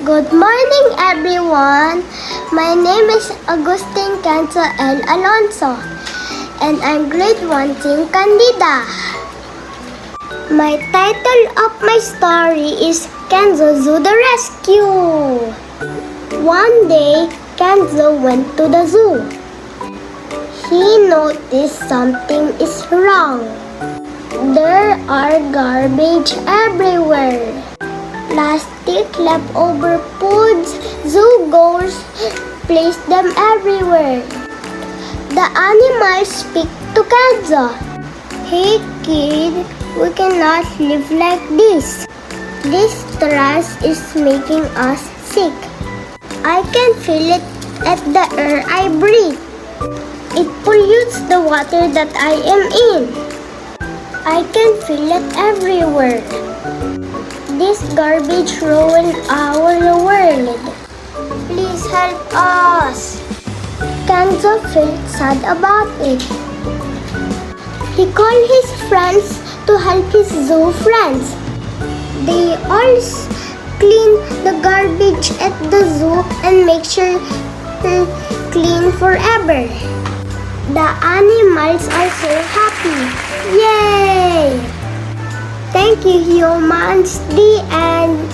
Good morning, everyone. My name is Agustin Canto L. Alonso, and I'm grade 1 Team Candida. My title of my story is Kenzo Zoo the Rescue. One day, Kenzo went to the zoo. He noticed something is wrong. There are garbage everywhere. Plastic, leftover foods, zoo goers place them everywhere. The animals speak to Kenzo. Hey kid, we cannot live like this. This trash is making us sick. I can feel it at the air I breathe. It pollutes the water that I am in. I can feel it everywhere. This garbage ruined our world. Please help us. Kenzo felt sad about it. He called his friends to help his zoo friends. They all clean the garbage at the zoo and make sure clean forever. The animals are so happy. Yay! Thank you, humans. The end.